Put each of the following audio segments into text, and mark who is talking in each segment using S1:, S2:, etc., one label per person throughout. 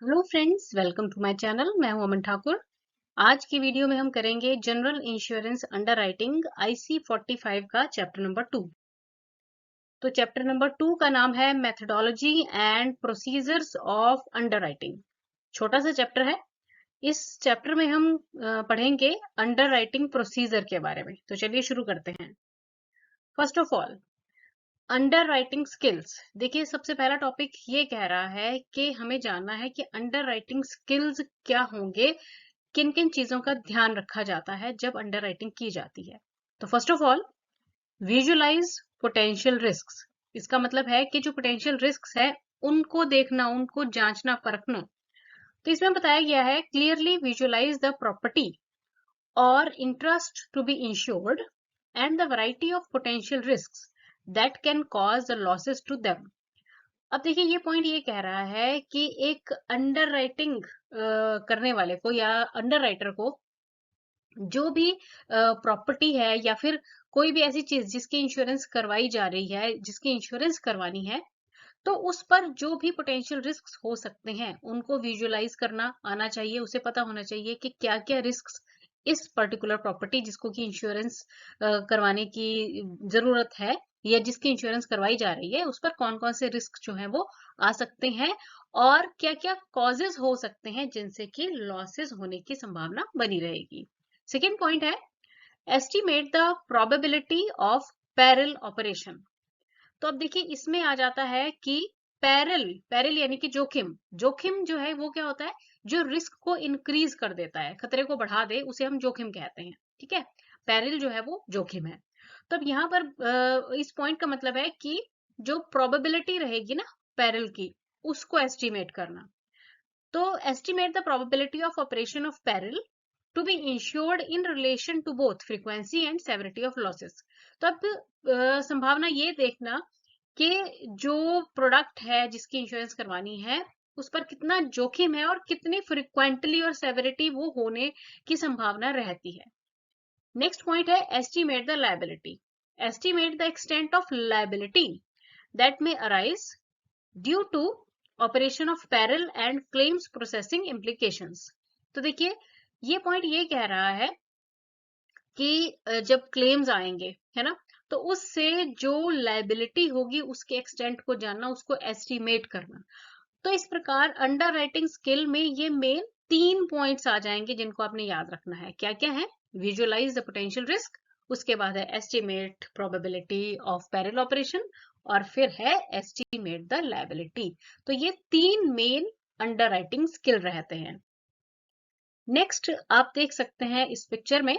S1: Hello friends, welcome to my channel. मैं हूं अमन ठाकुर। आज की वीडियो में हम करेंगे जनरल इंश्योरेंस अंडरराइटिंग IC 45 का चैप्टर नंबर 2। तो चैप्टर नंबर 2 का नाम है methodology and procedures of underwriting. छोटा सा चैप्टर है। इस चैप्टर में हम पढ़ेंगे अंडरराइटिंग प्रोसीजर के बारे में। तो चलिए शुरू करते हैं। First of all, under writing skills. देखिए, सबसे पहला टॉपिक ये कह रहा है कि हमें जानना है कि अंडर राइटिंग स्किल्स क्या होंगे, किन किन चीजों का ध्यान रखा जाता है जब अंडर राइटिंग की जाती है। तो first of all, visualise potential risks. इसका मतलब है कि जो पोटेंशियल रिस्क्स है उनको देखना, उनको जांचना, परखना। तो इसमें बताया गया है क्लियरली विजुअलाइज द प्रॉपर्टी और interest to be insured and the variety of potential risks that can cause the losses to them. अब देखिए, ये पॉइंट ये कह रहा है कि एक अंडर राइटिंग करने वाले को या अंडर राइटर को जो भी प्रॉपर्टी है या फिर कोई भी ऐसी चीज जिसकी इंश्योरेंस करवाई जा रही है, जिसकी इंश्योरेंस करवानी है, तो उस पर जो भी पोटेंशियल रिस्क्स हो सकते हैं उनको विजुअलाइज करना आना चाहिए। उसे पता होना चाहिए कि क्या क्या रिस्क्स इस पर्टिकुलर प्रॉपर्टी जिसको कि इंश्योरेंस करवाने की जरूरत है या जिसकी इंश्योरेंस करवाई जा रही है, उस पर कौन कौन से रिस्क जो है वो आ सकते हैं और क्या क्या कॉजेज हो सकते हैं जिनसे कि लॉसेस होने की संभावना बनी रहेगी। सेकेंड पॉइंट है estimate the probability of parallel operation. तो अब देखिए, इसमें आ जाता है कि पैरेलल, पैरेलल यानी कि जोखिम। जोखिम जो है वो क्या होता है? जो रिस्क को इंक्रीज कर देता है, खतरे को बढ़ा दे, उसे हम जोखिम कहते हैं। ठीक है, पैरेलल जो है वो जोखिम है। तो अब यहाँ पर इस पॉइंट का मतलब है कि जो प्रोबेबिलिटी रहेगी ना पैरेलल की, उसको एस्टिमेट करना। तो estimate the probability of operation of peril to be insured in relation to both frequency and severity of losses। तो अब संभावना ये देखना कि जो प्रोडक्ट है जिसकी इंश्योरेंस करवानी है उस पर कितना जोखिम है और कितनी फ्रिक्वेंटली और सेवेरिटी वो होने की संभावना रहती है। नेक्स्ट पॉइंट है estimate the liability. Estimate the extent of liability that may arise due to operation of peril and claims processing implications. तो देखिए, ये पॉइंट ये कह रहा है कि जब क्लेम्स आएंगे, है ना, तो उससे जो लायबिलिटी होगी उसके एक्सटेंट को जानना, उसको एस्टिमेट करना। तो इस प्रकार अंडर राइटिंग स्किल में ये मेन 3 पॉइंट्स आ जाएंगे जिनको आपने याद रखना है। क्या क्या है? विजुअलाइज द पोटेंशियल रिस्क, उसके बाद है estimate probability of parallel operation, और फिर है एस्टिमेट द लायबिलिटी। तो ये 3 मेन अंडर राइटिंग स्किल रहते हैं। नेक्स्ट आप देख सकते हैं इस पिक्चर में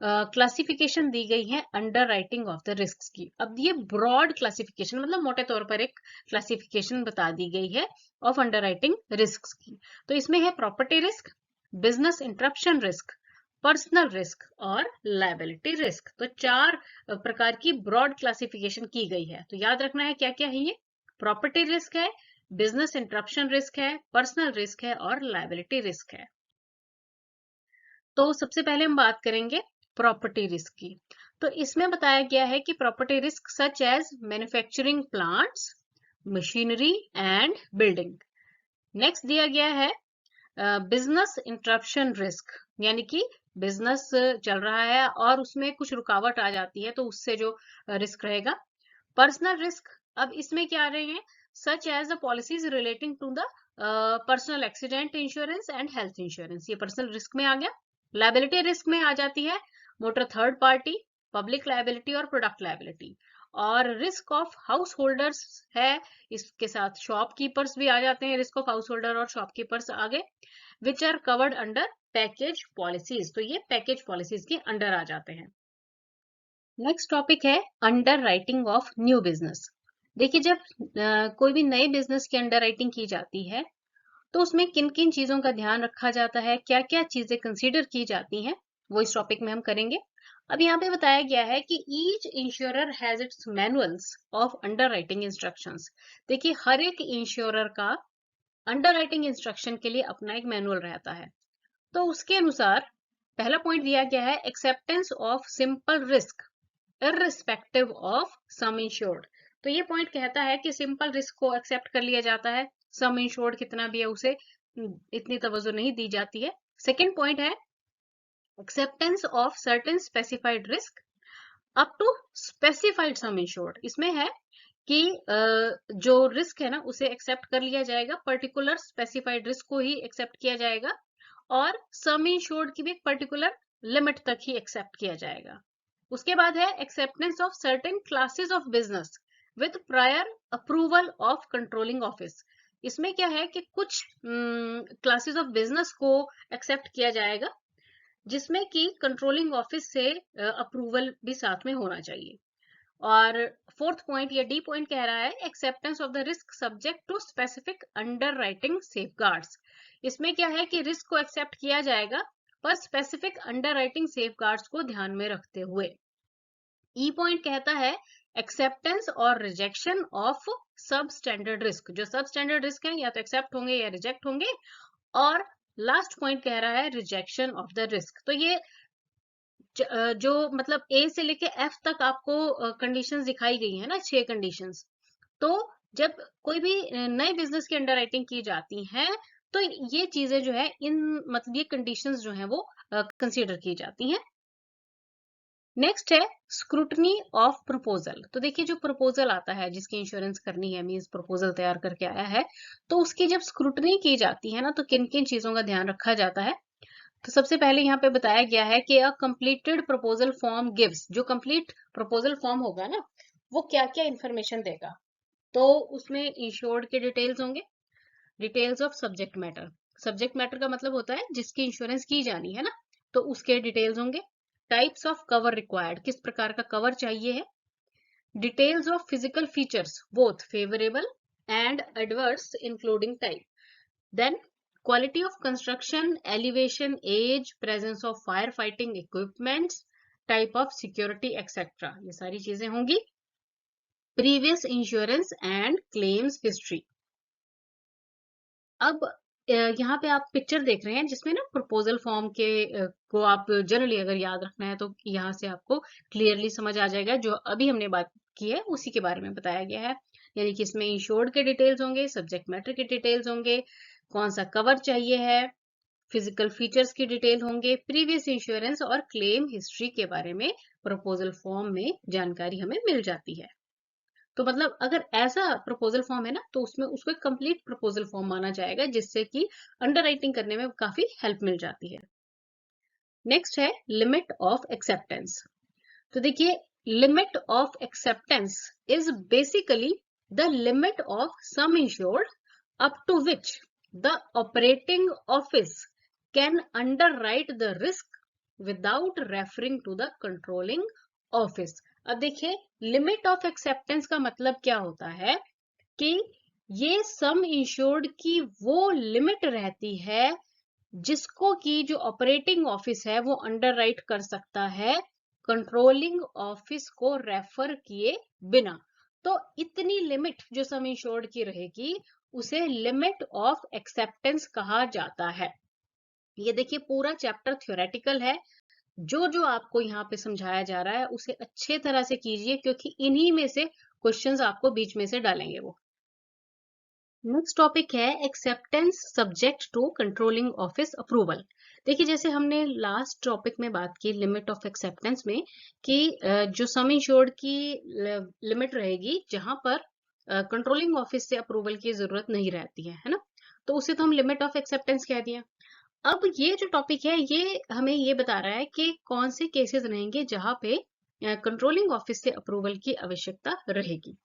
S1: क्लासिफिकेशन दी गई है under writing of the risk की। अब ये ब्रॉड क्लासिफिकेशन, मतलब मोटे तौर पर एक क्लासिफिकेशन बता दी गई है ऑफ अंडर राइटिंग रिस्क की। तो इसमें है property risk, business interruption risk, personal risk और लायबिलिटी रिस्क। तो 4 प्रकार की ब्रॉड क्लासिफिकेशन की गई है। तो याद रखना है क्या क्या है ये। प्रॉपर्टी रिस्क है, बिजनेस इंटरप्शन रिस्क है, पर्सनल रिस्क है और लायबिलिटी रिस्क है। तो सबसे पहले हम बात करेंगे प्रॉपर्टी रिस्क की। तो इसमें बताया गया है कि property risk such as manufacturing plants, machinery and building. Next दिया गया है बिजनेस इंटरप्शन रिस्क, यानी कि बिजनेस चल रहा है और उसमें कुछ रुकावट आ जाती है तो उससे जो रिस्क रहेगा। पर्सनल रिस्क, अब इसमें क्या आ रहे हैं? Such as the policies relating to the personal accident insurance and health insurance, ये पर्सनल रिस्क में आ गया। लायबिलिटी रिस्क में आ जाती है motor third party, public liability और प्रोडक्ट लायबिलिटी। और रिस्क ऑफ हाउस होल्डर्स है, इसके साथ शॉपकीपर्स भी आ जाते हैं, रिस्क ऑफ हाउस होल्डर और शॉपकीपर्स आगे, which are covered under package policies. तो ये पैकेज पॉलिसीज के अंडर आ जाते हैं। नेक्स्ट टॉपिक है under writing of new business. देखिए, जब कोई भी नए बिजनेस की अंडर राइटिंग की जाती है तो उसमें किन किन चीजों का ध्यान रखा जाता है, क्या क्या चीजें कंसीडर की जाती हैं, वो इस टॉपिक में हम करेंगे। अब यहाँ पे बताया गया है कि each insurer has its manuals of under writing instructions. देखिए, हर एक इंश्योरर का अंडर राइटिंग इंस्ट्रक्शन के लिए अपना एक मैनुअल रहता है। तो उसके अनुसार पहला पॉइंट दिया गया है acceptance of simple risk irrespective of sum insured. तो ये पॉइंट कहता है कि सिंपल रिस्क को एक्सेप्ट कर लिया जाता है, सम इंश्योर्ड कितना भी है उसे इतनी तवज्जो नहीं दी जाती है। सेकेंड पॉइंट है acceptance of certain specified risk up to specified sum insured. इसमें है कि जो रिस्क है ना उसे एक्सेप्ट कर लिया जाएगा, पर्टिकुलर स्पेसिफाइड रिस्क को ही एक्सेप्ट किया जाएगा और सम इंश्योर्ड की भी एक पर्टिकुलर लिमिट तक ही एक्सेप्ट किया जाएगा। उसके बाद है acceptance of certain classes of business with prior approval of controlling office. इसमें क्या है कि कुछ क्लासेस ऑफ बिजनेस को एक्सेप्ट किया जाएगा जिसमें कि कंट्रोलिंग ऑफिस से अप्रूवल भी साथ में होना चाहिए। और फोर्थ पॉइंट या डी पॉइंट कह रहा है acceptance of the risk subject to specific underwriting safeguards. इसमें क्या है कि रिस्क को एक्सेप्ट किया जाएगा पर स्पेसिफिक अंडर राइटिंग सेफगार्ड्स को ध्यान में रखते हुए। ई पॉइंट कहता है एक्सेप्टेंस और रिजेक्शन ऑफ सब स्टैंडर्ड रिस्क। जो सब स्टैंडर्ड रिस्क है या तो एक्सेप्ट होंगे या रिजेक्ट होंगे। और लास्ट पॉइंट कह रहा है रिजेक्शन ऑफ द रिस्क। तो ये जो मतलब ए से लेके एफ तक आपको कंडीशंस दिखाई गई है ना, 6 कंडीशंस। तो जब कोई भी नए बिजनेस की अंडरराइटिंग की जाती है तो ये चीजें जो है इन मतलब ये कंडीशंस जो है वो कंसीडर की जाती हैं। नेक्स्ट है स्क्रूटनी ऑफ प्रपोजल। तो देखिए जो प्रपोजल आता है जिसकी इंश्योरेंस करनी है, मींस प्रपोजल तैयार करके आया है, तो उसकी जब स्क्रूटनी की जाती है ना तो किन किन चीजों का ध्यान रखा जाता है। तो सबसे पहले यहाँ पे बताया गया है कि अ कंप्लीटेड प्रपोजल फॉर्म गिव्स। जो कंप्लीट प्रपोजल फॉर्म होगा ना वो क्या क्या इंफॉर्मेशन देगा। तो उसमें इंश्योर्ड के डिटेल्स होंगे, details of subject matter. Subject matter का मतलब होता है जिसकी इंश्योरेंस की जानी है ना, तो उसके डिटेल्स होंगे। टाइप्स ऑफ कवर रिक्वायर्ड, किस प्रकार का कवर चाहिए है। Details of physical features both favourable and adverse including type. Then quality of construction, elevation, age, presence of firefighting equipments, type of security, etc. ये सारी चीजें होंगी। Previous insurance and claims history। अब यहाँ पे आप पिक्चर देख रहे हैं जिसमें ना प्रपोजल फॉर्म के को आप जनरली अगर याद रखना है तो यहाँ से आपको क्लियरली समझ आ जाएगा। जो अभी हमने बात की है उसी के बारे में बताया गया है। यानी कि इसमें इंश्योर्ड के डिटेल्स होंगे, सब्जेक्ट मैटर के डिटेल्स होंगे, कौन सा कवर चाहिए है, फिजिकल फीचर्स की डिटेल होंगे, प्रीवियस इंश्योरेंस और क्लेम हिस्ट्री के बारे में प्रपोजल फॉर्म में जानकारी हमें मिल जाती है। तो मतलब अगर ऐसा प्रपोजल फॉर्म है ना तो उसमें उसको एक कंप्लीट प्रपोजल फॉर्म माना जाएगा जिससे कि अंडरराइटिंग करने में काफी हेल्प मिल जाती है। नेक्स्ट है लिमिट ऑफ एक्सेप्टेंस। तो देखिए limit of acceptance is basically the limit of sum insured up to which the operating office can underwrite the risk without referring to the controlling office. अब देखिए limit of acceptance का मतलब क्या होता है कि ये सम इंश्योर्ड की वो लिमिट रहती है जिसको कि जो ऑपरेटिंग ऑफिस है वो अंडरराइट कर सकता है कंट्रोलिंग ऑफिस को रेफर किए बिना। तो इतनी लिमिट जो सम इंश्योर्ड की रहेगी उसे लिमिट ऑफ एक्सेप्टेंस कहा जाता है। ये देखिए पूरा चैप्टर थ्योरेटिकल है। जो जो आपको यहाँ पे समझाया जा रहा है उसे अच्छे तरह से कीजिए क्योंकि इन्हीं में से क्वेश्चंस आपको बीच में से डालेंगे वो। नेक्स्ट टॉपिक है acceptance subject to controlling office approval. देखिए जैसे हमने लास्ट टॉपिक में बात की लिमिट ऑफ एक्सेप्टेंस में कि जो सम इंश्योर्ड की लिमिट रहेगी जहां पर कंट्रोलिंग ऑफिस से अप्रूवल की जरूरत नहीं रहती है ना, तो उसे तो हम लिमिट ऑफ एक्सेप्टेंस कह दिया। अब ये जो टॉपिक है ये हमें ये बता रहा है कि कौन से केसेस रहेंगे जहां पे कंट्रोलिंग ऑफिस से अप्रूवल की आवश्यकता रहेगी।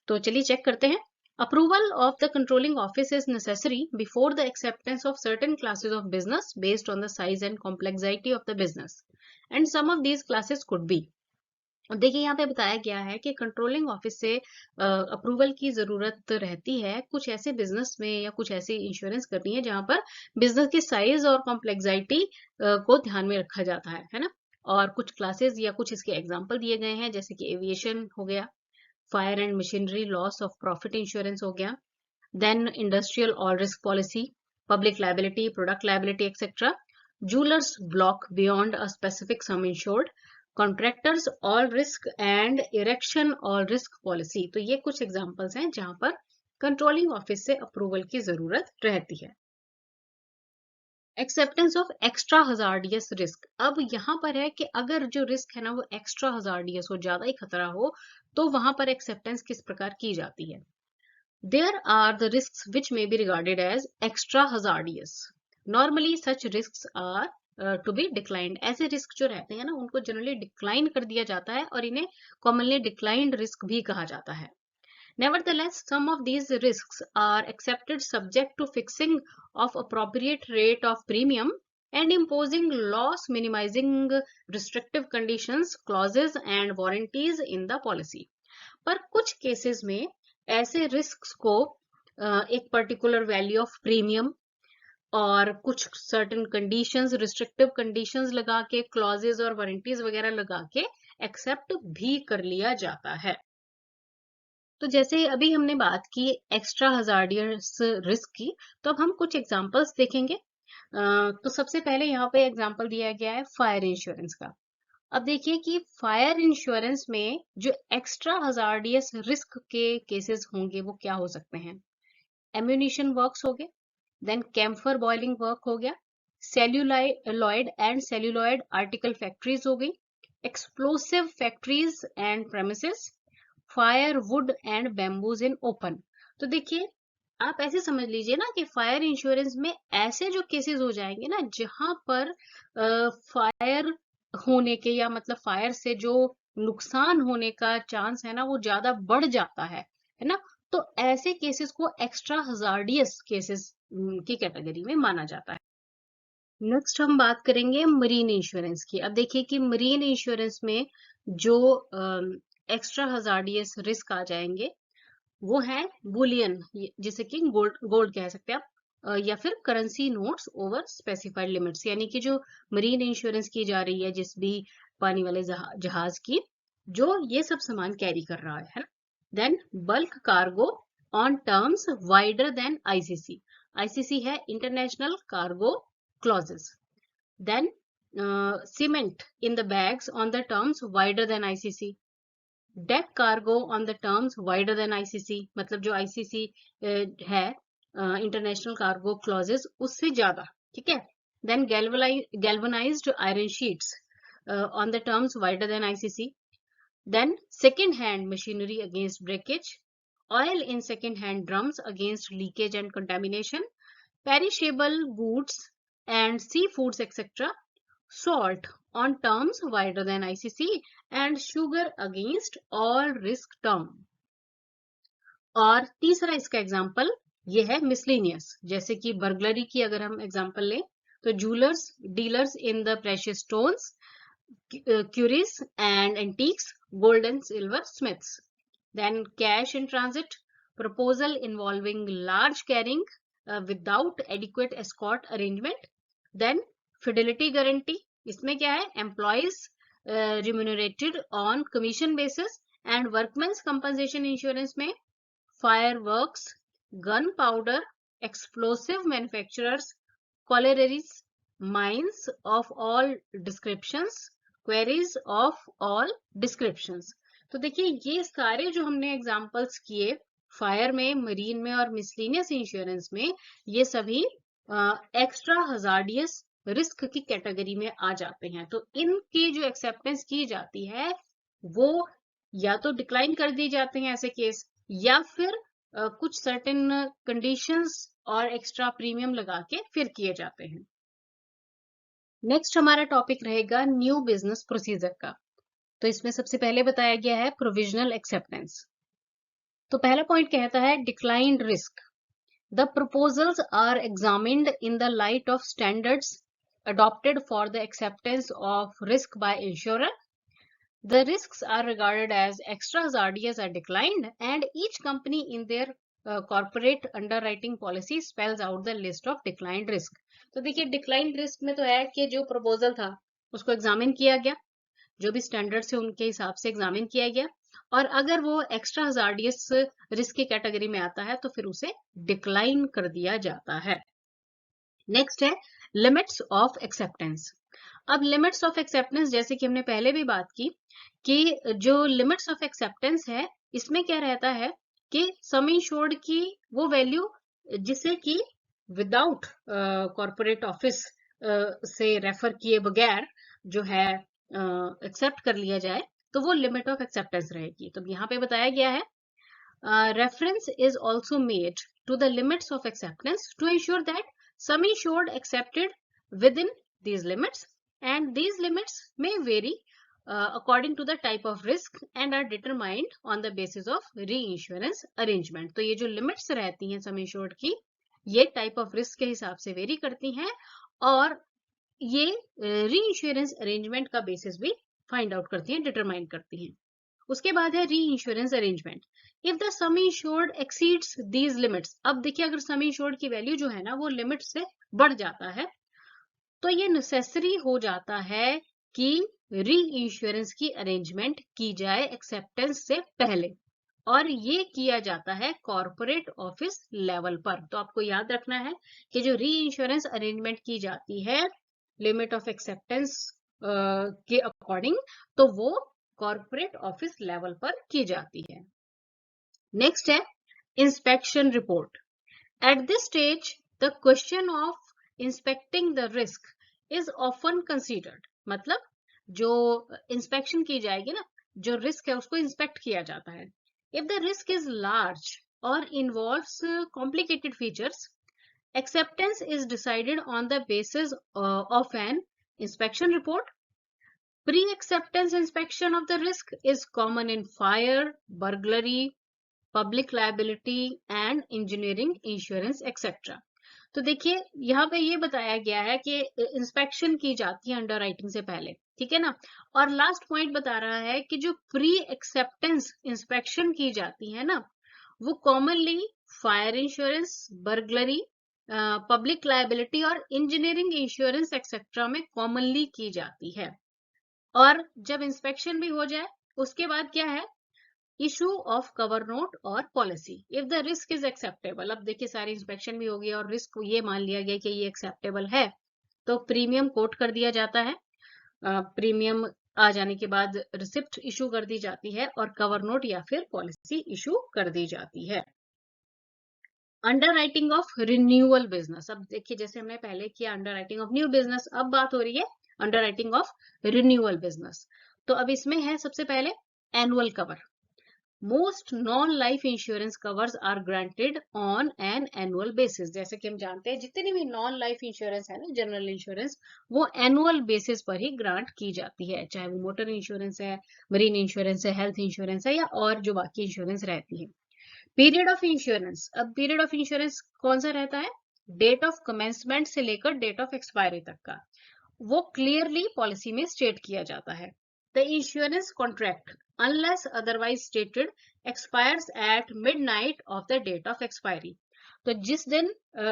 S1: तो चलिए चेक करते हैं। Approval of the controlling office is necessary before the acceptance of certain classes of business based on the size and complexity of the business. And some of these classes could be. अब देखिए यहाँ पे बताया गया है कि controlling office से approval की जरूरत रहती है कुछ ऐसे बिजनेस में या कुछ ऐसी इंश्योरेंस करनी है जहां पर बिजनेस की साइज और कॉम्प्लेक्सिटी को ध्यान में रखा जाता है ना। और कुछ क्लासेस या कुछ इसके एग्जांपल दिए गए हैं जैसे कि एविएशन हो गया, fire and machinery loss of profit insurance हो गया, then industrial all risk policy, public liability, product liability etcetera, jewellers block beyond a specific sum insured, contractors all risk and erection all risk policy. तो ये कुछ examples हैं जहां पर controlling office से approval की जरूरत रहती है। Acceptance of extra hazardous risk. अब यहाँ पर है कि अगर जो रिस्क है ना वो एक्स्ट्रा हजार्डियस हो, ज्यादा ही खतरा हो, तो वहां पर एक्सेप्टेंस किस प्रकार की जाती है। There are the risk which may be regarded as extra hazardous. Normally such risk are to be declined. ऐसे रिस्क जो रहते हैं ना उनको जनरली डिक्लाइन कर दिया जाता है और इन्हें कॉमनली डिक्लाइंड रिस्क भी कहा जाता है। Nevertheless, some of these risks are accepted subject to fixing of appropriate rate of premium and imposing loss minimizing restrictive conditions, clauses and warranties in the policy. पर कुछ केसेस में ऐसे risk को एक पर्टिकुलर वैल्यू ऑफ प्रीमियम और कुछ certain conditions, restrictive conditions लगा के, क्लॉजेस और वारंटीज वगैरह लगा के एक्सेप्ट भी कर लिया जाता है। तो जैसे अभी हमने बात की एक्स्ट्रा हजार्डियस रिस्क की, तो अब हम कुछ एग्जांपल्स देखेंगे। तो सबसे पहले यहाँ पे एग्जांपल दिया गया है फायर इंश्योरेंस का। अब देखिए कि फायर इंश्योरेंस में जो एक्स्ट्रा हजार्डियस रिस्क के केसेस होंगे वो क्या हो सकते हैं। एम्यूनिशन वर्क्स हो गए, देन कैम्फर बॉइलिंग वर्क हो गया, celluloid and celluloid article factories हो गई, explosive factories and premises, fire would and bamboos in open. तो देखिए आप ऐसे समझ लीजिए ना कि फायर इंश्योरेंस में ऐसे जो केसेस हो जाएंगे ना जहां पर फायर होने के या मतलब फायर से जो नुकसान होने का चांस है ना वो ज्यादा बढ़ जाता है ना, तो ऐसे केसेस को एक्स्ट्रा हजार्डियस केसेस की कैटेगरी में माना जाता है। नेक्स्ट हम बात करेंगे मरीन इंश्योरेंस की। अब देखिए कि मरीन इंश्योरेंस में जो एक्स्ट्रा हजार्डियस रिस्क आ जाएंगे वो है बुलियन, जिसे कि गोल्ड कह सकते हैं आप, या फिर currency notes over specified limits. यानी कि जो मरीन इंश्योरेंस की जा रही है जिस भी पानी वाले जहाज की, जो ये सब सामान कैरी कर रहा है ना। Then bulk cargo on terms wider than ICC. ICC है international cargo clauses. Then cement in the bags on the terms wider than ICC. Deck cargo on the terms wider than ICC, मतलब जो ICC है international cargo clauses उससे ज्यादा, ठीक है। Then galvanized iron sheets on the terms wider than ICC. Then second hand machinery against breakage, oil in second hand drums against leakage and contamination, perishable goods and seafoods etc. Salt on terms wider than ICC and sugar against all risk term. और तीसरा इसका example ये है miscellaneous, जैसे कि burglary की अगर हम एग्जाम्पल लें तो jewellers dealers in the precious stones, curios and antiques, gold and silver smiths. Then cash in transit, proposal involving large carrying without adequate escort arrangement. Then fidelity guarantee, इसमें क्या है, employees remunerated on commission basis. And workmen's compensation insurance में fireworks, gun powder, explosive manufacturers, collieries, mines of all descriptions, quarries of all descriptions। तो देखिए ये सारे जो हमने एग्जांपल्स किए फायर में, मरीन में और मिसलेनियस इंश्योरेंस में, ये सभी एक्स्ट्रा हजार्डियस रिस्क की कैटेगरी में आ जाते हैं। तो इनकी जो एक्सेप्टेंस की जाती है वो या तो डिक्लाइन कर दिए जाते हैं ऐसे केस, या फिर कुछ सर्टेन कंडीशंस और एक्स्ट्रा प्रीमियम लगा के फिर किए जाते हैं। नेक्स्ट हमारा टॉपिक रहेगा न्यू बिजनेस प्रोसीजर का। तो इसमें सबसे पहले बताया गया है प्रोविजनल एक्सेप्टेंस। तो पहला पॉइंट कहता है declined risk. The proposals are examined in the light of standards adopted for the acceptance of risk by insurer. The risks are regarded as extra hazardous or declined, and each company in their corporate underwriting policy spells out the list of declined risk. तो देखिए declined risk में तो है कि जो proposal था उसको examine किया गया, जो भी स्टैंडर्ड से उनके हिसाब से एग्जामिन किया गया, और अगर वो एक्स्ट्रा हजार्डियस रिस्क की कैटेगरी में आता है तो फिर उसे डिक्लाइन कर दिया जाता है। नेक्स्ट है लिमिट्स ऑफ एक्सेप्टेंस। अब लिमिट्स ऑफ एक्सेप्टेंस जैसे कि हमने पहले भी बात की कि जो लिमिट्स ऑफ एक्सेप्टेंस है इसमें क्या रहता है कि सम इंश्योर्ड की वो वैल्यू जिसे कि विदाउट कॉरपोरेट ऑफिस से रेफर किए बगैर जो है एक्सेप्ट कर लिया जाए तो वो लिमिट ऑफ एक्सेप्टेंस रहेगी। तो यहाँ पे बताया गया है reference is also made to the limits of acceptance to ensure that sum insured accepted within these limits, and these limits may vary according to the type of risk and are determined on the basis of reinsurance arrangement। तो ये जो limits रहती हैं sum insured की, ये type of risk के हिसाब से वेरी करती हैं और ये reinsurance arrangement का basis भी find out करती हैं, determine करती हैं। उसके बाद है री insurance arrangement. If the some insured exceeds these limits, अब देखिए अगर सम इंश्योर्ड की वैल्यू जो है ना वो लिमिट से बढ़ जाता है तो ये नेसेसरी हो जाता है कि री इंश्योरेंस की अरेंजमेंट की जाए एक्सेप्टेंस से पहले, और ये किया जाता है कॉर्पोरेट ऑफिस लेवल पर। तो आपको याद रखना है कि जो री इंश्योरेंस अरेंजमेंट की जाती है लिमिट ऑफ एक्सेप्टेंस के अकॉर्डिंग, तो वो कॉर्पोरेट ऑफिस लेवल पर की जाती है। नेक्स्ट है inspection report. At this stage the question of inspecting the risk is often considered, मतलब जो इंस्पेक्शन की जाएगी ना, जो रिस्क है उसको इंस्पेक्ट किया जाता है। If the risk is large और involves complicated features, acceptance is decided on the basis of an inspection report. Pre-acceptance inspection of the risk is common in fire, burglary, public liability and engineering insurance etc. तो देखिए यहाँ पे ये बताया गया है कि इंस्पेक्शन की जाती है अंडरराइटिंग से पहले, ठीक है ना। और लास्ट पॉइंट बता रहा है कि जो प्री एक्सेप्टेंस इंस्पेक्शन की जाती है ना, वो commonly fire insurance, burglary, public liability और इंजीनियरिंग इंश्योरेंस एक्सेट्रा में कॉमनली की जाती है। और जब इंस्पेक्शन भी हो जाए उसके बाद क्या है, इशू ऑफ कवर नोट और policy if the risk is acceptable. अब देखिए सारी इंस्पेक्शन भी हो गई और रिस्क ये मान लिया गया कि ये एक्सेप्टेबल है, तो प्रीमियम कोट कर दिया जाता है। प्रीमियम आ जाने के बाद रिसिप्ट इशू कर दी जाती है और कवर नोट या फिर पॉलिसी इशू कर दी जाती है। अंडरराइटिंग ऑफ रिन्यूअल बिजनेस, अब देखिए जैसे हमने पहले किया अंडरराइटिंग ऑफ न्यू बिजनेस, अब बात हो रही है अंडरराइटिंग ऑफ रिन्यूअल बिजनेस। तो अब इसमें है सबसे पहले annual cover. Most non life insurance covers are granted on an annual basis. जैसे कि हम जानते हैं जितनी भी नॉन लाइफ इंश्योरेंस है ना, जनरल इंश्योरेंस, वो एनुअल बेसिस पर ही ग्रांट की जाती है, चाहे वो मोटर इंश्योरेंस है, मरीन इंश्योरेंस है, हेल्थ इंश्योरेंस है या और जो बाकी इंश्योरेंस रहती है। पीरियड ऑफ इंश्योरेंस, अब पीरियड ऑफ इंश्योरेंस कौन सा रहता है, डेट ऑफ कमेंसमेंट से लेकर डेट ऑफ एक्सपायरी तक का, वो क्लियरली पॉलिसी में स्टेट किया जाता है। The insurance contract unless otherwise stated expires at midnight of the date of expiry. तो जिस दिन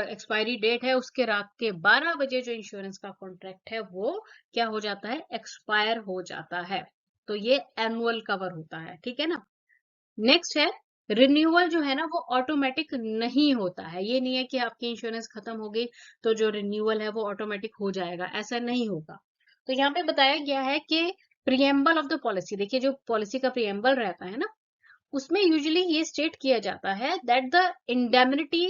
S1: एक्सपायरी डेट है उसके रात के 12 बजे जो इंश्योरेंस का कॉन्ट्रैक्ट है वो क्या हो जाता है, एक्सपायर हो जाता है। तो ये एनुअल कवर होता है, ठीक है ना। नेक्स्ट है रिन्यूअल, जो है ना वो ऑटोमेटिक नहीं होता है। ये नहीं है कि आपकी इंश्योरेंस खत्म हो गई तो जो रिन्यूअल है वो ऑटोमेटिक हो जाएगा, ऐसा नहीं होगा। तो यहाँ पे बताया गया है कि प्रिएम्बल ऑफ द पॉलिसी, देखिए जो पॉलिसी का प्रिएम्बल रहता है ना, उसमें यूजुअली ये स्टेट किया जाता है that the indemnity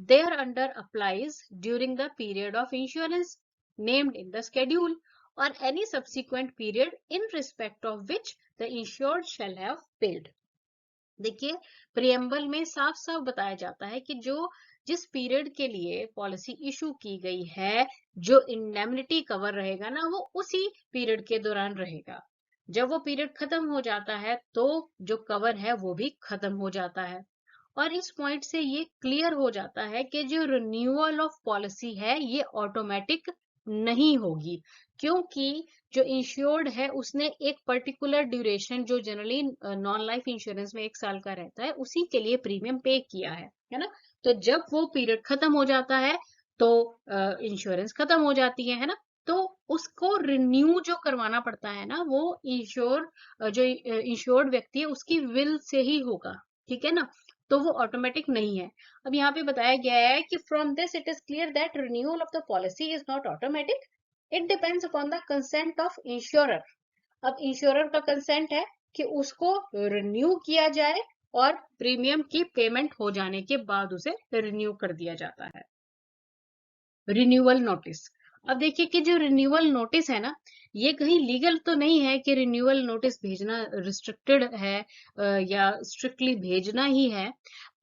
S1: thereunder applies during the period of insurance named in the schedule और any subsequent period in respect of which the insured shall have paid. देखिए प्रियम्बल में साफ साफ बताया जाता है कि जो जिस पीरियड के लिए पॉलिसी इशू की गई है, जो इंडेमनिटी कवर रहेगा ना वो उसी पीरियड के दौरान रहेगा। जब वो पीरियड खत्म हो जाता है तो जो कवर है वो भी खत्म हो जाता है। और इस पॉइंट से ये क्लियर हो जाता है कि जो रिन्यूअल ऑफ पॉलिसी है ये ऑटोमेटिक नहीं होगी, क्योंकि जो इंश्योर्ड है उसने एक पर्टिकुलर ड्यूरेशन, जो जनरली नॉन लाइफ इंश्योरेंस में 1 साल का रहता है, उसी के लिए प्रीमियम पे किया है ना। तो जब वो पीरियड खत्म हो जाता है तो इंश्योरेंस खत्म हो जाती है ना। तो उसको रिन्यू जो करवाना पड़ता है ना वो जो इंश्योर्ड व्यक्ति है उसकी विल से ही होगा, ठीक है ना। तो वो ऑटोमेटिक नहीं है। अब यहाँ पे बताया गया है कि from this it is clear that renewal of the policy is not automatic, it depends upon the consent of insurer. अब इंश्योरर का कंसेंट है कि उसको रिन्यू किया जाए और प्रीमियम की पेमेंट हो जाने के बाद उसे रिन्यू कर दिया जाता है। Renewal notice. अब देखिए कि जो रिन्यूअल नोटिस है ना, ये कहीं लीगल तो नहीं है कि रिन्यूअल नोटिस भेजना रिस्ट्रिक्टेड है या स्ट्रिक्टली भेजना ही है।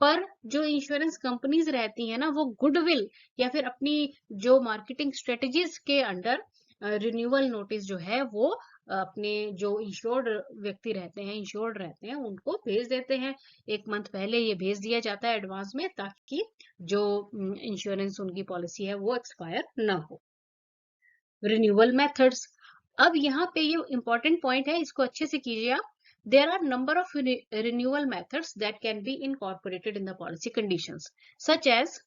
S1: पर जो इंश्योरेंस कंपनीज रहती है ना, वो गुडविल या फिर अपनी जो मार्केटिंग स्ट्रेटजीज के अंडर रिन्यूअल नोटिस जो है वो अपने जो इंश्योर्ड व्यक्ति रहते हैं, इंश्योर्ड रहते हैं, उनको भेज देते हैं। 1 मंथ पहले ये भेज दिया जाता है एडवांस में, ताकि जो इंश्योरेंस उनकी पॉलिसी है वो एक्सपायर ना हो। Renewal methods. अब यहाँ पे ये इंपॉर्टेंट पॉइंट है, इसको अच्छे से कीजिए आप। There are number of renewal methods that can be incorporated in the policy conditions, such as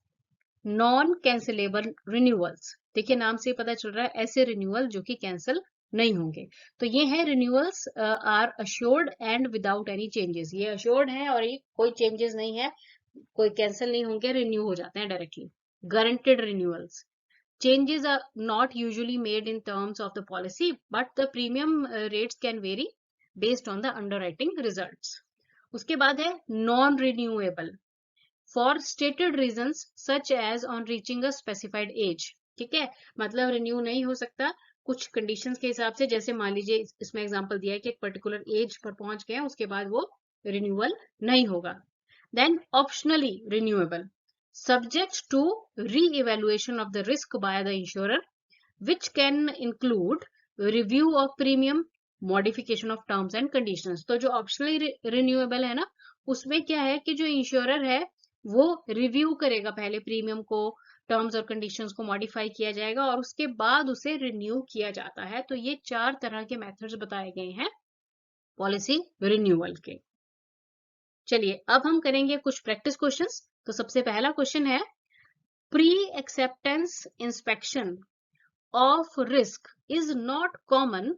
S1: non cancellable renewals. देखिए नाम से पता चल रहा है ऐसे रिन्यूअल जो कि कैंसिल नहीं होंगे। तो ये है renewals are assured and without any changes. ये अश्योर्ड है और ये कोई चेंजेस नहीं है, कोई कैंसिल नहीं होंगे, रिन्यू हो जाते हैं directly. Guaranteed renewals, changes are not usually made in terms of the policy, but the premium rates can vary based on the underwriting results. उसके बाद है non renewable for stated reasons such as on reaching a specified age। ठीक है, मतलब renew नहीं हो सकता कुछ कंडीशंस के हिसाब से, जैसे मान लीजिए इसमें एग्जांपल दिया है कि एक पर्टिकुलर एज पर पहुंच गए, उसके बाद वो रिन्यूअल नहीं होगा। Then optionally renewable, subject to re-evaluation of the risk by the insurer, which can include review of premium, modification of terms and conditions। तो जो optionally renewable है ना, उसमें क्या है कि जो इंश्योरर है वो रिव्यू करेगा, पहले प्रीमियम को, टर्म्स और कंडीशंस को मॉडिफाई किया जाएगा और उसके बाद उसे रिन्यू किया जाता है। तो ये 4 तरह के मेथड्स बताए गए हैं पॉलिसी रिन्यूअल के। चलिए अब हम करेंगे कुछ प्रैक्टिस क्वेश्चंस। तो सबसे पहला क्वेश्चन है, pre acceptance inspection of risk is not common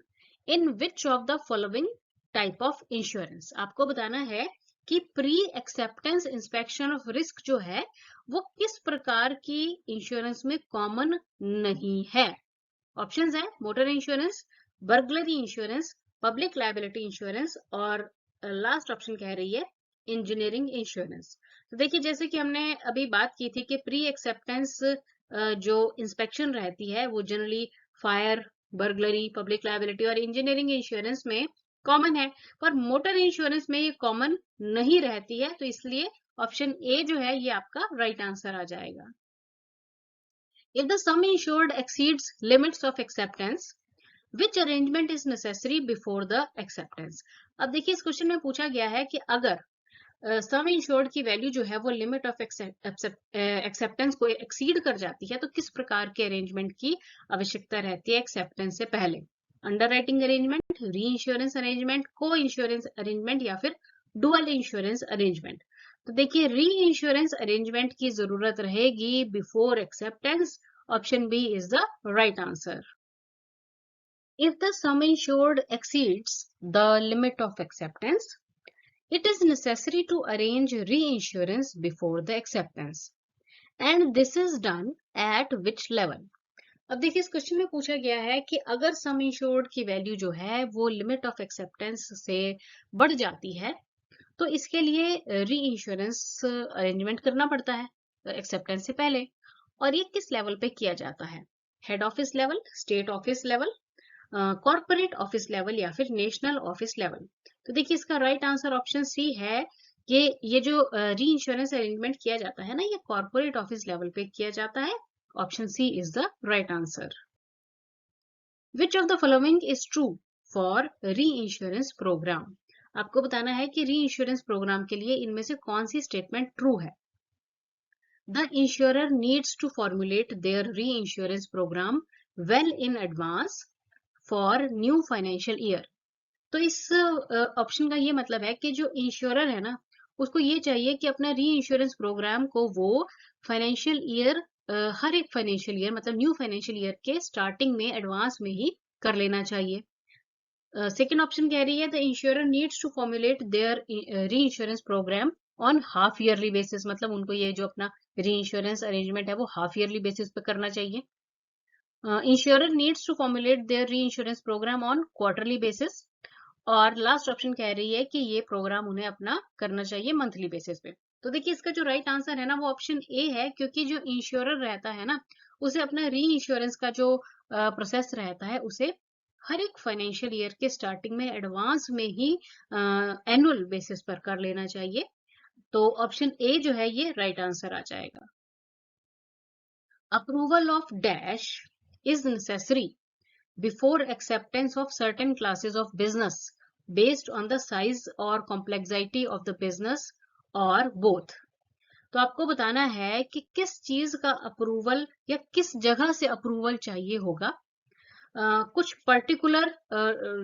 S1: in which of the following type of insurance. आपको बताना है कि pre acceptance inspection of risk जो है वो किस प्रकार की इंश्योरेंस में कॉमन नहीं है। ऑप्शंस है motor insurance, burglary insurance, public liability insurance और लास्ट ऑप्शन कह रही है इंजीनियरिंग इंश्योरेंस। तो देखिए जैसे कि हमने अभी बात की थी कि प्री एक्सेप्टेंस जो इंस्पेक्शन रहती है वो generally fire, burglary, public liability और इंजीनियरिंग इंश्योरेंस में कॉमन है, पर मोटर इंश्योरेंस में ये कॉमन नहीं रहती है। तो इसलिए ऑप्शन ए जो है ये आपका राइट आंसर आ जाएगा। If the sum insured exceeds limits of acceptance, which arrangement is necessary before the acceptance? अब देखिए इस क्वेश्चन में पूछा गया है कि अगर सम इंश्योर्ड की वैल्यू जो है वो लिमिट ऑफ एक्सेप्टेंस को एक्सीड कर जाती है, तो किस प्रकार के अरेंजमेंट की आवश्यकता रहती है एक्सेप्टेंस से पहले। अंडर राइटिंग अरेंजमेंट, री इंश्योरेंस अरेंजमेंट, को इंश्योरेंस अरेंजमेंट या फिर डुअल इंश्योरेंस अरेंजमेंट। तो देखिए री इंश्योरेंस अरेंजमेंट की जरूरत रहेगी before acceptance. Option B is the right answer. If the sum insured exceeds the limit of acceptance, it is necessary to arrange reinsurance before the acceptance, and this is done at which level? अब देखिए इस question में पूछा गया है कि अगर सम insured की वैल्यू जो है वो लिमिट ऑफ एक्सेप्टेंस से बढ़ जाती है, तो इसके लिए री इंश्योरेंस अरेंजमेंट करना पड़ता है एक्सेप्टेंस से पहले। और ये किस लेवल पे किया जाता है, head office level, state office level, corporate office level या फिर नेशनल ऑफिस लेवल। तो देखिए इसका राइट आंसर ऑप्शन सी है कि ये जो री इंश्योरेंस अरेंजमेंट किया जाता है ना, ये कॉर्पोरेट ऑफिस लेवल पे किया जाता है। Option C is the right answer. Which of the following is true for reinsurance programme? आपको बताना है कि री इंश्योरेंस प्रोग्राम के लिए इनमें से कौन सी स्टेटमेंट ट्रू है। The insurer needs to formulate their reinsurance programme well in advance for new financial year. तो इस ऑप्शन का ये मतलब है कि जो इंश्योरर है ना, उसको ये चाहिए कि अपना री इंश्योरेंस प्रोग्राम को वो फाइनेंशियल ईयर, हर एक फाइनेंशियल ईयर मतलब न्यू फाइनेंशियल ईयर के स्टार्टिंग में एडवांस में ही कर लेना चाहिए। सेकेंड ऑप्शन कह रही है the insurer needs to formulate their reinsurance programme on half yearly basis, मतलब उनको ये जो अपना री इंश्योरेंस अरेंजमेंट है वो हाफ ईयरली बेसिस पे करना चाहिए। Insurer needs to formulate their reinsurance programme on quarterly basis. और लास्ट ऑप्शन कह रही है कि ये प्रोग्राम उन्हें अपना करना चाहिए मंथली बेसिस पे। तो देखिए इसका जो राइट आंसर है ना वो ऑप्शन ए है, क्योंकि जो इंश्योरर रहता है ना उसे अपना री इंश्योरेंस का जो प्रोसेस रहता है उसे हर एक फाइनेंशियल ईयर के स्टार्टिंग में एडवांस में ही एनुअल बेसिस पर कर लेना चाहिए। तो ऑप्शन ए जो है ये राइट आंसर आ जाएगा। Approval of dash is necessary before acceptance of certain classes of business based on the size or complexity of the business or both। तो आपको बताना है कि किस चीज का अप्रूवल या किस जगह से अप्रूवल चाहिए होगा। कुछ पर्टिकुलर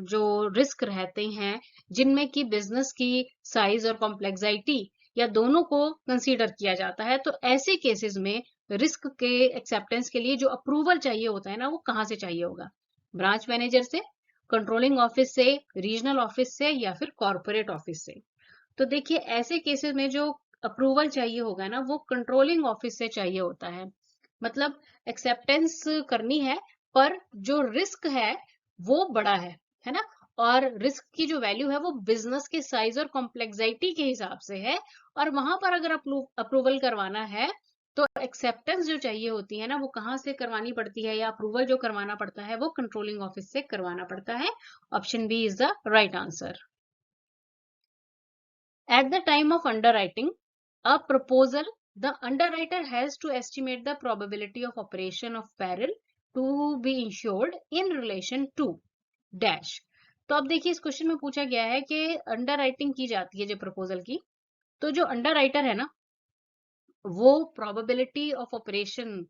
S1: जो रिस्क रहते हैं जिनमें कि बिजनेस की साइज और कॉम्प्लेक्सिटी या दोनों को कंसीडर किया जाता है, तो ऐसे केसेस में रिस्क के एक्सेप्टेंस के लिए जो अप्रूवल चाहिए होता है ना, वो कहाँ से चाहिए होगा? ब्रांच मैनेजर से, कंट्रोलिंग ऑफिस से, रीजनल ऑफिस से या फिर कॉर्पोरेट ऑफिस से। तो देखिए ऐसे केसेस में जो अप्रूवल चाहिए होगा ना, वो कंट्रोलिंग ऑफिस से चाहिए होता है। मतलब एक्सेप्टेंस करनी है पर जो रिस्क है वो बड़ा है ना, और रिस्क की जो वैल्यू है वो बिजनेस के साइज और कॉम्प्लेक्सिटी के हिसाब से है, और वहां पर अगर अप्रूवल करवाना है तो एक्सेप्टेंस जो चाहिए होती है ना, वो कहाँ से करवानी पड़ती है, या अप्रूवल जो करवाना पड़ता है वो कंट्रोलिंग ऑफिस से करवाना पड़ता है। Option B is the right answer. At the time of underwriting a proposal, the underwriter has to estimate the probability of operation of peril to be insured in relation to dash। तो अब देखिए इस question में पूछा गया है कि underwriting की जाती है जो प्रपोजल की, तो जो अंडरराइटर है ना, वो प्रोबेबिलिटी ऑफ ऑपरेशन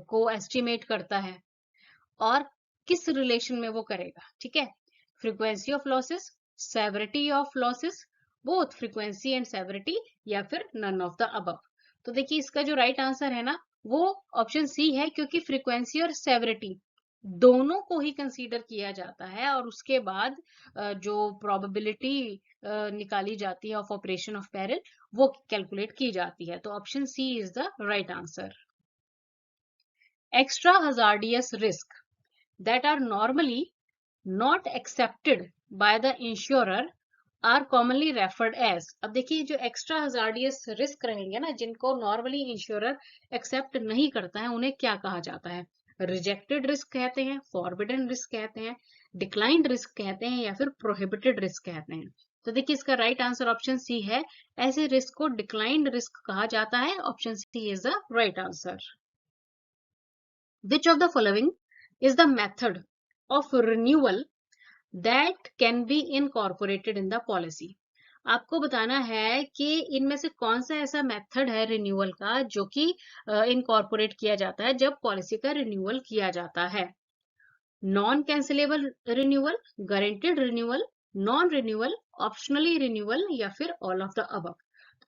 S1: को एस्टिमेट करता है, और किस रिलेशन में वो करेगा, ठीक है? Frequency of losses, severity of losses, both frequency and severity, या फिर नन ऑफ द अबव। तो देखिए इसका जो राइट आंसर है ना, वो ऑप्शन सी है, क्योंकि फ्रीक्वेंसी और सेवरिटी दोनों को ही कंसीडर किया जाता है, और उसके बाद जो प्रोबेबिलिटी निकाली जाती है ऑफ ऑपरेशन ऑफ पेरिल, वो कैलकुलेट की जाती है। तो option C is the right answer. Extra hazardous risk that are normally not accepted by the insurer are commonly referred as। अब देखिए जो एक्स्ट्रा हजार्डियस रिस्क रहेंगे ना, जिनको नॉर्मली इंश्योरर एक्सेप्ट नहीं करता है, उन्हें क्या कहा जाता है? रिजेक्टेड रिस्क कहते हैं, फॉरबिडन रिस्क कहते हैं, डिक्लाइंड रिस्क कहते हैं, या फिर प्रोहिबिटेड रिस्क कहते हैं। तो देखिए इसका राइट आंसर ऑप्शन सी है। ऐसे रिस्क को डिक्लाइंड रिस्क कहा जाता है। Option C is the right answer. Which of the following is the method of renewal that can be incorporated in the policy? आपको बताना है कि इनमें से कौन सा ऐसा मेथड है रिन्यूअल का जो कि इनकॉर्पोरेट किया जाता है जब पॉलिसी का रिन्यूअल किया जाता है। Non cancellable renewal, guaranteed renewal, non renewal, optionally renewal, या फिर ऑल ऑफ द अबव।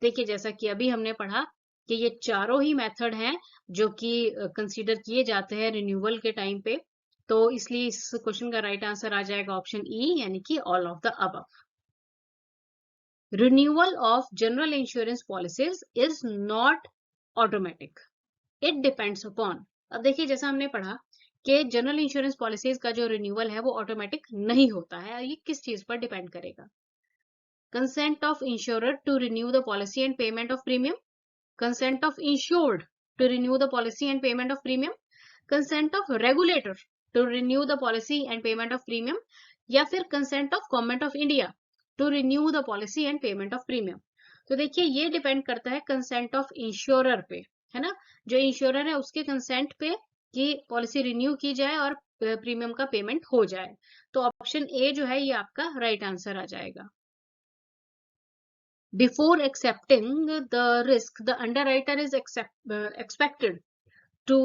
S1: देखिए जैसा कि अभी हमने पढ़ा कि ये चारों ही मेथड हैं जो कि कंसीडर किए जाते हैं रिन्यूअल के टाइम पे, तो इसलिए इस क्वेश्चन का राइट आंसर आ जाएगा ऑप्शन ई, यानी कि all of the above. Renewal of general insurance policies is not automatic, it depends upon. अब देखिए जैसा हमने पढ़ा कि जनरल इंश्योरेंस पॉलिसीज का जो रिन्यूअल है वो ऑटोमेटिक नहीं होता है। ये किस चीज पर डिपेंड करेगा? Consent of insurer to renew the policy and payment of premium, consent of insured to renew the policy and payment of premium, consent of regulator to renew the policy and payment of premium, या फिर consent of government of India to renew the policy and payment of premium। तो देखिए ये depend करता है consent of insurer पे, है ना, जो इंश्योरर है उसके consent पे कि पॉलिसी रिन्यू की जाए और प्रीमियम का पेमेंट हो जाए। तो ऑप्शन ए जो है ये आपका राइट आंसर आ जाएगा। Before accepting the risk, the underwriter is expected to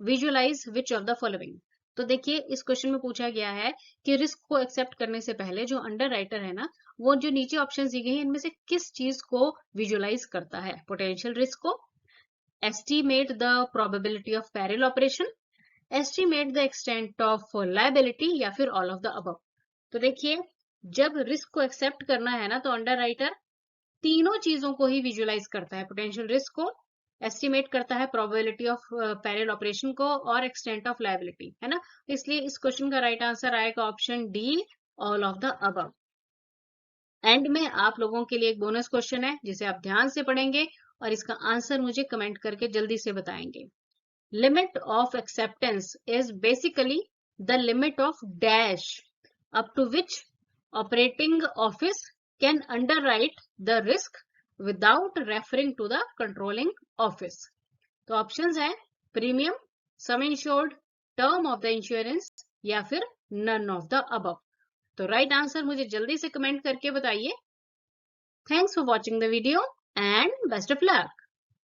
S1: visualize which of the following। तो देखिए इस क्वेश्चन में पूछा गया है कि रिस्क को एक्सेप्ट करने से पहले जो अंडरराइटर है ना, वो जो नीचे ऑप्शन दी गई है इनमें से किस चीज को विजुअलाइज करता है? पोटेंशियल रिस्क को, estimate the probability of peril operation, estimate the extent of liability, या फिर ऑल ऑफ द अबव। तो देखिए जब रिस्क को एक्सेप्ट करना है ना, तो अंडरराइटर तीनों चीजों को ही विजुअलाइज करता है। पोटेंशियल रिस्क को एस्टिमेट करता है, प्रोबेबिलिटी ऑफ पेरिल ऑपरेशन को, और एक्सटेंट ऑफ लायबिलिटी, है ना। इसलिए इस क्वेश्चन का राइट आंसर आएगा option D, all of the above. And में आप लोगों के लिए एक बोनस क्वेश्चन है जिसे आप ध्यान से पढ़ेंगे और इसका आंसर मुझे कमेंट करके जल्दी से बताएंगे। limit of acceptance is basically the limit of dash up to which operating office can underwrite the risk without referring to the controlling office. तो ऑप्शंस है premium, some insured, term of the insurance या फिर none of the above. तो right answer मुझे जल्दी से comment करके बताइए। Thanks for watching the video and best of luck.